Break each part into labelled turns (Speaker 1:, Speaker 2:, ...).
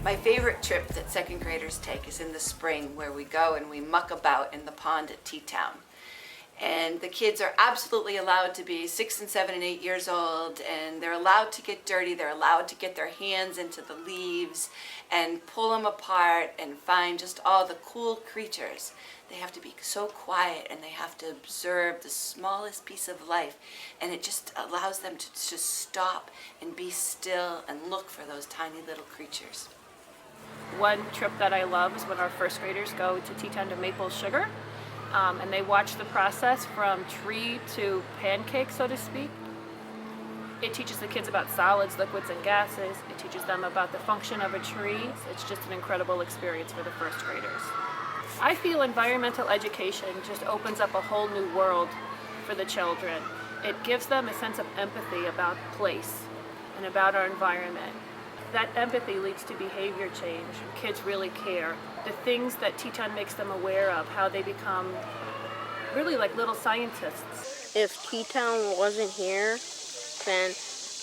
Speaker 1: My favorite trip that second graders take is in the spring, where we go and we muck about in the pond at T-Town. And the kids are absolutely allowed to be 6 and 7 and 8 years old, and they're allowed to get dirty. They're allowed to get their hands into the leaves and pull them apart and find just all the cool creatures. They have to be so quiet, and they have to observe the smallest piece of life, and it just allows them to just stop and be still and look for those tiny little creatures.
Speaker 2: One trip that I love is when our first graders go to T-Town to Maple Sugar, and they watch the process from tree to pancake, so to speak. It teaches the kids about solids, liquids, and gases. It teaches them about the function of a tree. It's just an incredible experience for the first graders. I feel environmental education just opens up a whole new world for the children. It gives them a sense of empathy about place and about our environment. That empathy leads to behavior change. Kids really care. The things that T-Town makes them aware of, how they become really like little scientists.
Speaker 3: If T-Town wasn't here, then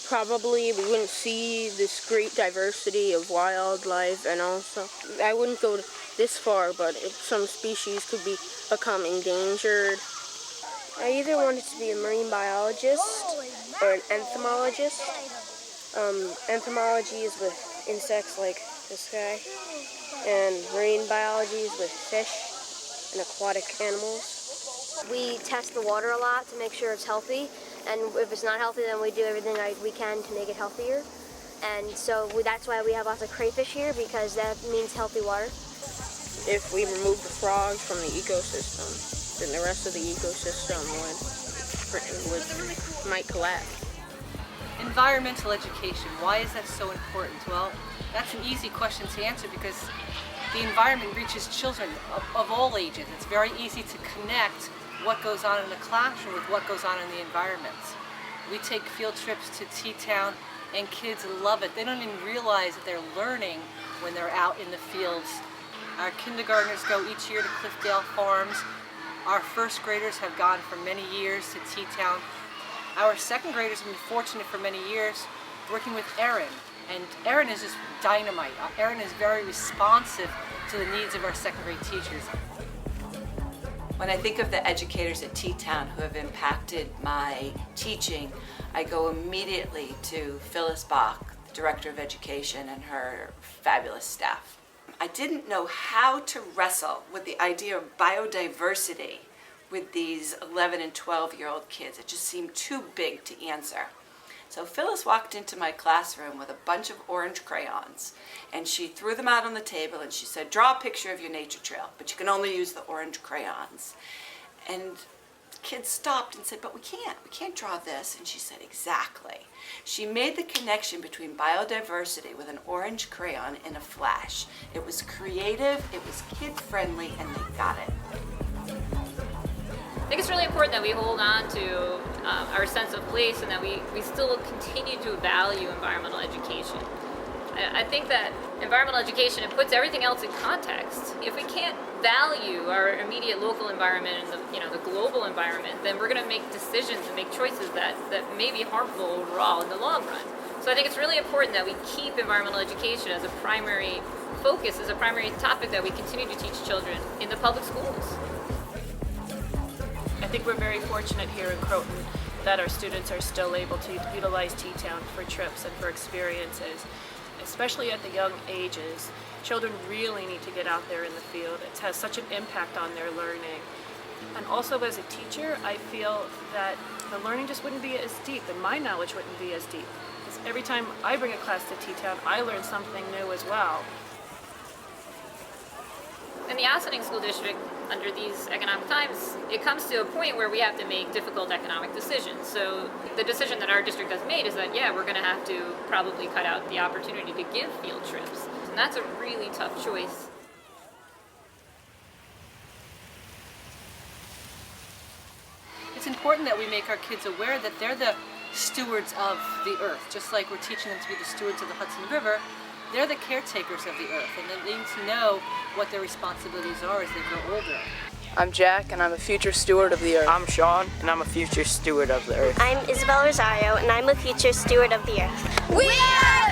Speaker 3: probably we wouldn't see this great diversity of wildlife, and also I wouldn't go this far, but if some species could become endangered.
Speaker 4: I either wanted to be a marine biologist or an entomologist. Entomology is with insects like this guy, and marine biology is with fish and aquatic animals.
Speaker 5: We test the water a lot to make sure it's healthy, and if it's not healthy, then we do everything we can to make it healthier. And so that's why we have lots of crayfish here, because that means healthy water.
Speaker 3: If we remove the frogs from the ecosystem, then the rest of the ecosystem might collapse.
Speaker 6: Environmental education, why is that so important? Well, that's an easy question to answer because the environment reaches children of all ages. It's very easy to connect what goes on in the classroom with what goes on in the environment. We take field trips to T-Town and kids love it. They don't even realize that they're learning when they're out in the fields. Our kindergartners go each year to Cliffdale Farms. Our first graders have gone for many years to T-Town. Our second graders have been fortunate for many years working with Erin, and Erin is just dynamite. Erin is very responsive to the needs of our second grade teachers.
Speaker 1: When I think of the educators at T-Town who have impacted my teaching, I go immediately to Phyllis Bach, the Director of Education, and her fabulous staff. I didn't know how to wrestle with the idea of biodiversity with these 11 and 12-year-old kids. It just seemed too big to answer. So Phyllis walked into my classroom with a bunch of orange crayons, and she threw them out on the table, and she said, draw a picture of your nature trail, but you can only use the orange crayons. And the kids stopped and said, but we can't draw this. And she said, exactly. She made the connection between biodiversity with an orange crayon in a flash. It was creative, it was kid-friendly, and they got it.
Speaker 2: I think it's really important that we hold on to our sense of place, and that we still continue to value environmental education. I think that environmental education, it puts everything else in context. If we can't value our immediate local environment and the global environment, then we're going to make decisions and make choices that may be harmful overall in the long run. So I think it's really important that we keep environmental education as a primary focus, as a primary topic that we continue to teach children in the public schools. I think we're very fortunate here in Croton that our students are still able to utilize T-Town for trips and for experiences, especially at the young ages. Children really need to get out there in the field. It has such an impact on their learning. And also as a teacher, I feel that the learning just wouldn't be as deep, and my knowledge wouldn't be as deep. Because every time I bring a class to T-Town, I learn something new as well. In the Ossining School District, under these economic times, it comes to a point where we have to make difficult economic decisions. So the decision that our district has made is that, we're going to have to probably cut out the opportunity to give field trips. And that's a really tough choice.
Speaker 6: It's important that we make our kids aware that they're the stewards of the earth. Just like we're teaching them to be the stewards of the Hudson River, they're the caretakers of the earth, and they need to know what their responsibilities are as they grow older.
Speaker 7: I'm Jack, and I'm a future steward of the earth.
Speaker 8: I'm Sean, and I'm a future steward of the earth.
Speaker 4: I'm Isabel Rosario, and I'm a future steward of the earth.
Speaker 5: We are